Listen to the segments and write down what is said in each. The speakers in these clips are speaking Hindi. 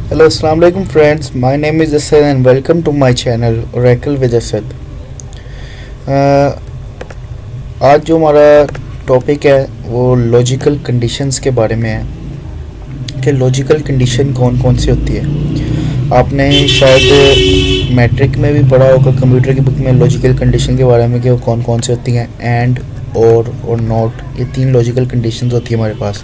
Hello, Assalamu alaikum friends. My name is Asad and welcome to my channel Oracle with Asad. आज जो हमारा टॉपिक है वो लॉजिकल कंडीशंस के बारे में है कि लॉजिकल कंडीशन कौन कौन सी होती है। आपने शायद मैट्रिक में भी पढ़ा होगा कंप्यूटर की बुक में लॉजिकल कंडीशन के बारे में कि वो कौन कौन सी होती हैं। एंड और नॉट, ये तीन लॉजिकल कंडीशंस होती है हमारे पास।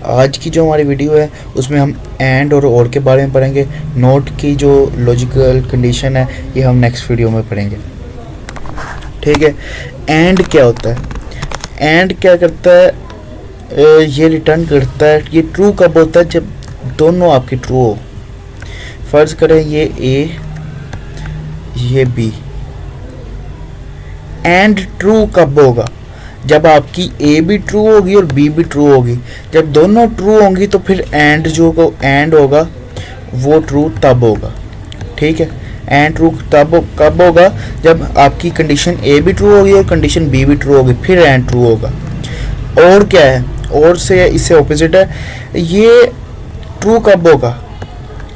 आज की जो हमारी वीडियो है उसमें हम एंड और के बारे में पढ़ेंगे। नोट की जो लॉजिकल कंडीशन है ये हम नेक्स्ट वीडियो में पढ़ेंगे, ठीक है। एंड क्या होता है? एंड क्या करता है? ये रिटर्न करता है। ये ट्रू कब होता है? जब दोनों आपकी ट्रू हो। फ़र्ज़ करें ये ए ये बी। एंड ट्रू कब होगा? जब आपकी ए भी ट्रू होगी और बी भी ट्रू होगी। जब दोनों ट्रू होंगी तो फिर एंड जो को एंड होगा वो ट्रू तब होगा, ठीक है। एंड ट्रू तब कब होगा? जब आपकी कंडीशन ए भी ट्रू होगी और कंडीशन बी भी ट्रू होगी, फिर एंड ट्रू होगा। और क्या है? और से इससे ऑपोजिट है। ये ट्रू कब होगा?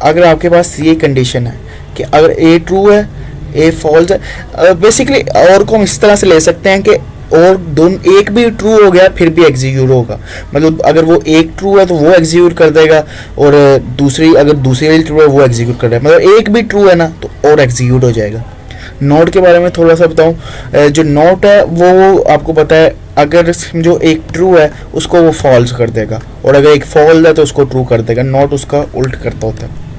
अगर आपके पास ये कंडीशन है कि अगर ए ट्रू है ए फॉल्स है। बेसिकली और को हम इस तरह से ले सकते हैं कि और दोनों एक भी ट्रू हो गया फिर भी एग्जीक्यूट होगा। मतलब अगर वो एक ट्रू है तो वो एग्जीक्यूट कर देगा और अगर दूसरी ट्रू है वो एग्जीक्यूट कर देगा। मतलब एक भी ट्रू है ना तो और एग्जीक्यूट हो जाएगा। नोट के बारे में थोड़ा सा बताऊं। जो नोट है वो आपको पता है, अगर समझो एक ट्रू है उसको वो फॉल्स कर देगा और अगर एक फॉल्स है तो उसको ट्रू कर देगा। नोट उसका उल्ट करता होता है,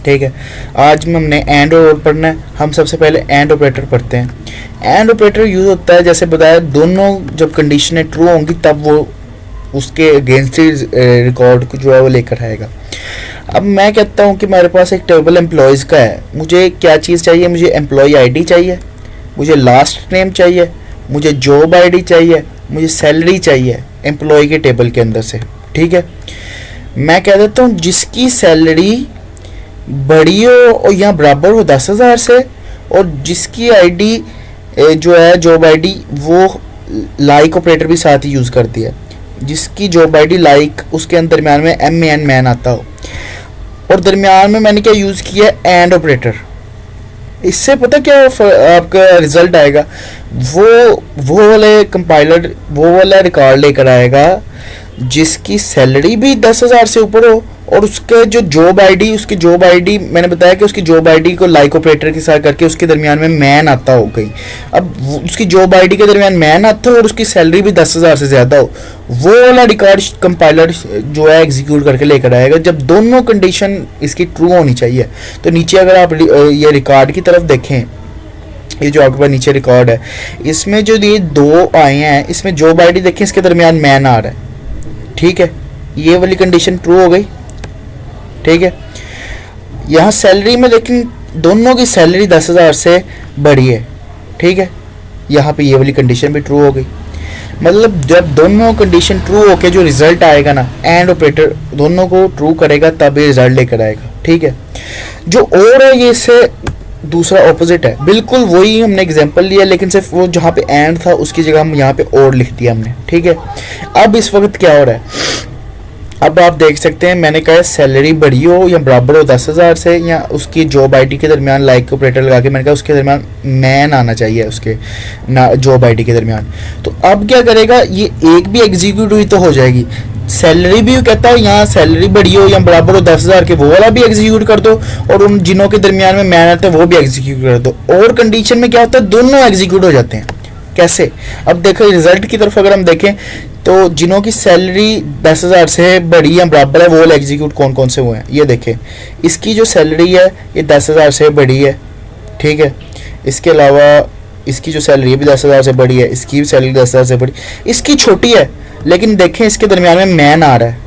ठीक है। आज में हमने एंड और पढ़ना है। हम सबसे पहले एंड ऑपरेटर पढ़ते हैं। एंड ऑपरेटर यूज होता है, जैसे बताया, दोनों जब कंडीशनें ट्रू होंगी तब वो उसके अगेंस्ट ही रिकॉर्ड को जो है वो लेकर आएगा। अब मैं कहता हूँ कि मेरे पास एक टेबल एम्प्लॉयज़ का है। मुझे क्या चीज़ चाहिए? मुझे एम्प्लॉय आईडी चाहिए, मुझे लास्ट नेम चाहिए, मुझे जॉब आईडी चाहिए, मुझे सैलरी चाहिए एम्प्लॉय के टेबल के अंदर से, ठीक है। मैं कह देता हूँ जिसकी सैलरी बड़ी हो या बराबर हो 10,000 से, और जिसकी आईडी जो है जॉब आईडी वो लाइक ऑपरेटर भी साथ ही यूज़ करती है। जिसकी जॉब आईडी लाइक उसके अंदर दरमियान में MAN मैन आता हो, और दरमियान में मैंने क्या यूज़ किया है? And operator. इससे पता क्या आपका रिजल्ट आएगा? वो वाले कंपाइलर वो वाला रिकॉर्ड लेकर आएगा जिसकी सैलरी भी 10,000 से ऊपर हो और उसके जो जॉब आईडी, उसकी जॉब आईडी मैंने बताया कि उसकी जॉब आईडी को लाइक ऑपरेटर के साथ करके उसके दरमियान में मैन आता हो गई। अब उसकी जॉब आईडी के दरमियान मैन आता हो और उसकी सैलरी भी 10,000 से ज़्यादा हो, वो वाला रिकॉर्ड कंपाइलर जो है एग्जीक्यूट करके लेकर आएगा जब दोनों कंडीशन इसकी ट्रू होनी चाहिए। तो नीचे अगर आप ये रिकॉर्ड की तरफ देखें, ये जो आपके पास नीचे रिकॉर्ड है, इसमें जो ये दो आए हैं, इसमें जॉब आईडी देखें, इसके दरमियान मैन आ रहा है, ठीक है। ये वाली कंडीशन ट्रू हो गई, ठीक है। यहाँ सैलरी में देखें दोनों की सैलरी 10,000 से बड़ी है, ठीक है। यहाँ पे ये वाली कंडीशन भी ट्रू हो गई। मतलब जब दोनों कंडीशन ट्रू होके जो रिजल्ट आएगा ना, एंड ऑपरेटर दोनों को ट्रू करेगा तब ये रिजल्ट लेकर आएगा, ठीक है। जो और है ये इससे दूसरा ऑपोजिट है। बिल्कुल वही हमने एग्जांपल लिया, लेकिन सिर्फ वो जहाँ पे एंड था उसकी जगह हम यहाँ पे और लिख दिया हमने, ठीक है। अब इस वक्त क्या हो रहा है? अब आप देख सकते हैं मैंने कहा सैलरी बड़ी हो या बराबर हो 10,000 से, या उसकी जॉब आईडी के दरमियान लाइक ऑपरेटर लगा के मैंने कहा उसके दरमियान मैन आना चाहिए उसके जॉब आईडी के दरमियान। तो अब क्या करेगा? ये एक भी एग्जीक्यूट हुई तो हो जाएगी। सैलरी भी कहता है यहाँ सैलरी बड़ी हो या बराबर हो 10,000 के, वो वाला भी एग्जीक्यूट कर दो, और उन जिनों के दरमियान में मैन आता है वो भी एग्जीक्यूट कर दो। और कंडीशन में क्या होता है? दोनों एग्जीक्यूट हो जाते हैं। कैसे? अब देखो रिजल्ट की तरफ अगर हम देखें तो जिनों की सैलरी 10,000 से बड़ी या बराबर है वो एग्जीक्यूट कौन कौन से हुए हैं ये देखें। इसकी जो सैलरी है ये 10,000 से बड़ी है, ठीक है। इसके अलावा इसकी जो सैलरी है भी 10,000 से बड़ी है, इसकी भी सैलरी 10,000 से बड़ी, इसकी छोटी है, लेकिन देखें इसके दरमियान में मैन आ रहा है।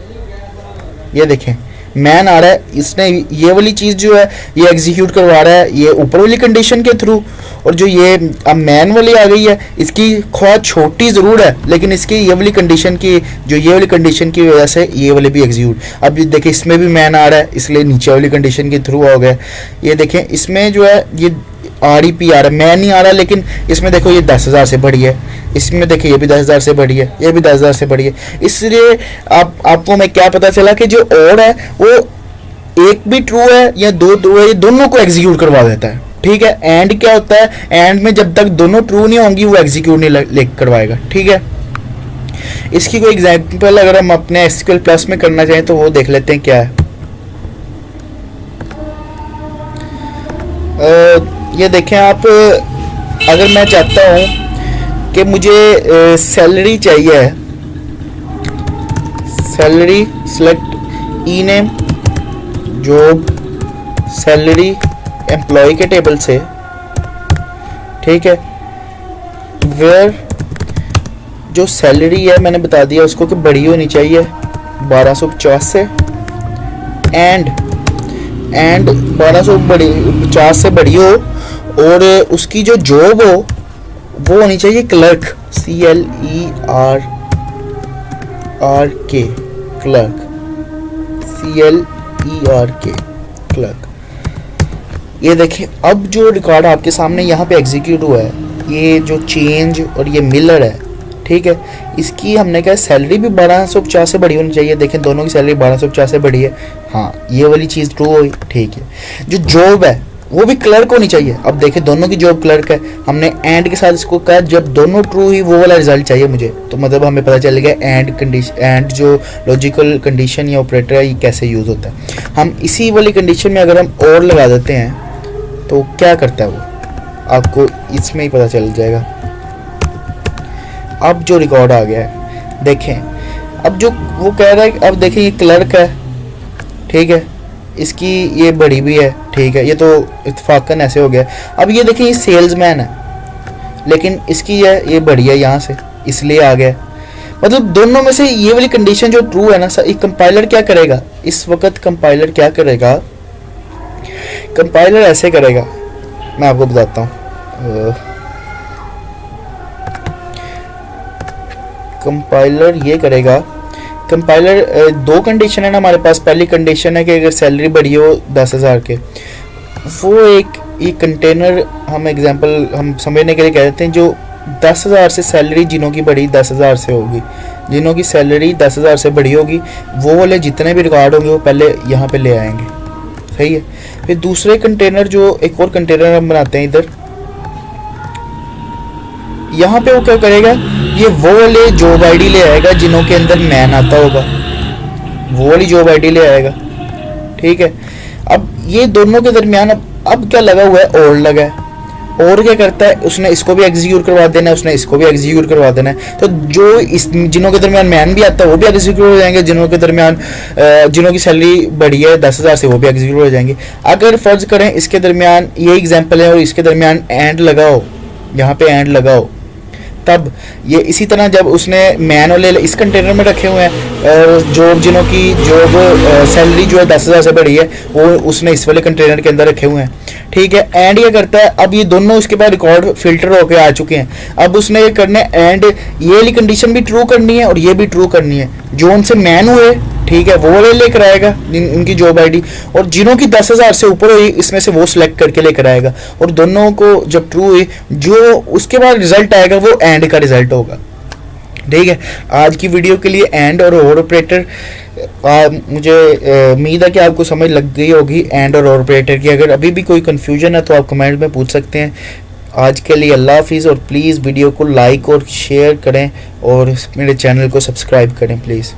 ये देखें मैन आ रहा है, इसने ये वाली चीज़ जो है ये एग्जीक्यूट करवा रहा है ये ऊपर वाली कंडीशन के थ्रू, और जो ये अब मैन वाली आ गई है इसकी ख्वाह छोटी ज़रूर है, लेकिन इसकी ये वाली कंडीशन की जो ये वाली कंडीशन की वजह से ये वाली भी एग्जीक्यूट। अब ये देखें इसमें भी मैन आ रहा है इसलिए नीचे वाली कंडीशन के थ्रू हो गया। ये देखें इसमें जो है ये REP आ रहा है, मैन नहीं आ रहा, लेकिन इसमें देखो ये 10,000 से बड़ी है, इसमें देखिए ये भी 10,000 से बड़ी है, ये भी 10,000 से बड़ी है। इसलिए आपको मैं क्या पता चला कि जो और है वो एक भी ट्रू है या दो ट्रू है, ये दोनों को एग्जीक्यूट करवा देता है। ठीक है, एंड क्या होता है, एंड में जब तक दोनों ट्रू नहीं होंगी वो एग्जीक्यूट नहीं करवाएगा। ठीक है, इसकी कोई एग्जांपल अगर हम अपने एसक्यूएल प्लस में करना चाहें तो वो देख लेते हैं क्या है। ये देखें आप, अगर मैं चाहता हूं कि मुझे सैलरी चाहिए है, सैलरी सेलेक्ट ई नेम जॉब सैलरी एम्प्लॉय के टेबल से, ठीक है, वेयर जो सैलरी है मैंने बता दिया उसको कि बड़ी होनी चाहिए 1250 से, एंड 1250 से बड़ी हो, और उसकी जो जॉब हो वो होनी चाहिए clerk, CLERK clerk, CLERK clerk. ये देखिए अब जो रिकॉर्ड आपके सामने यहाँ पे एग्जीक्यूट हुआ है, ये जो चेंज और ये मिलर है, ठीक है, इसकी हमने कहा सैलरी भी 1250 से बड़ी होनी चाहिए। देखें दोनों की सैलरी 1250 से बड़ी है, हाँ ये वाली चीज़ ट्रू हुई। ठीक है, जो जॉब है वो भी क्लर्क होनी चाहिए। अब देखें दोनों की जॉब क्लर्क है, हमने एंड के साथ इसको कहा जब दोनों ट्रू हुई वो वाला रिजल्ट चाहिए मुझे, तो मतलब हमें पता चल गया एंड कंडीशन, एंड जो लॉजिकल कंडीशन या ऑपरेटर है ये कैसे यूज़ होता है। हम इसी वाली कंडीशन में अगर हम और लगा देते हैं तो क्या करता है वो आपको इसमें ही पता चल जाएगा। अब जो रिकॉर्ड आ गया है देखें, अब जो वो कह रहा है, अब देखें ये क्लर्क है, ठीक है, इसकी ये बड़ी भी है, ठीक है, ये तो इत्तेफाकन ऐसे हो गया। अब ये देखें ये सेल्समैन है लेकिन इसकी ये बड़ी है यहाँ से, इसलिए आ गया। मतलब दोनों में से ये वाली कंडीशन जो ट्रू है ना, एक कंपाइलर क्या करेगा इस वक्त, कंपाइलर क्या करेगा, कंपाइलर ऐसे करेगा, मैं आपको बताता हूँ। कंपाइलर ये करेगा, कंपाइलर दो कंडीशन है ना हमारे पास। पहली कंडीशन है कि अगर सैलरी बढ़ी हो 10,000 के, वो एक कंटेनर हम एग्जांपल हम समझने के लिए कह देते हैं, जो 10,000 से सैलरी जिन्हों की बढ़ी 10,000 से होगी, जिन्हों की सैलरी 10,000 से बढ़ी होगी वो वाले जितने भी रिकॉर्ड होंगे वो पहले यहाँ पे ले आएंगे, सही है। फिर दूसरे कंटेनर, जो एक और कंटेनर हम बनाते हैं इधर, यहाँ पे वो क्या करेगा, ये वो वाले जॉब आईडी ले आएगा जिन्हों के अंदर मैन आता होगा, वो वाली जॉब आईडी ले आएगा, ठीक है। अब ये दोनों के दरमियान अब क्या लगा हुआ है, और लगा है, और क्या करता है, उसने इसको भी एग्जीक्यूट करवा देना है, उसने इसको भी एग्जीक्यूट करवा देना है। तो जो इस जिन्हों के दरमियान मैन भी आता है वो भी एग्जीक्यूट हो जाएंगे, जिन्हों के दरमियान जिन्हों की सैलरी बढ़ी है 10,000 से वो भी एग्जीक्यूट हो जाएंगे। अगर फर्ज करें इसके दरमियान ये एग्जाम्पल है और इसके दरमियान एंड लगाओ, यहाँ पे एंड लगाओ, तब ये इसी तरह जब उसने मैन वाले इस कंटेनर में रखे हुए हैं, जॉब जिन्हों की जॉब सैलरी जो है 10,000 से बढ़ी है वो उसने इस वाले कंटेनर के अंदर रखे हुए हैं, ठीक है। एंड ये करता है, अब ये दोनों उसके बाद रिकॉर्ड फिल्टर होके आ चुके हैं, अब उसने ये करना है एंड ये वाली कंडीशन भी ट्रू करनी है और ये भी ट्रू करनी है। जो उनसे मैन हुए, ठीक है, वो वाले लेकर आएगा उनकी जॉब आईडी, और जिन्हों की 10,000 से ऊपर हुई इसमें से वो सिलेक्ट करके लेकर आएगा, और दोनों को जब ट्रू हुई जो उसके बाद रिजल्ट आएगा वो एंड का रिजल्ट होगा, ठीक है। आज की वीडियो के लिए एंड और ऑपरेटर मुझे उम्मीद है कि आपको समझ लग गई होगी एंड और ऑपरेटर की। अगर अभी भी कोई कन्फ्यूजन है तो आप कमेंट में पूछ सकते हैं। आज के लिए अल्लाह हाफिज़, और प्लीज़ वीडियो को लाइक और शेयर करें और मेरे चैनल को सब्सक्राइब करें प्लीज़।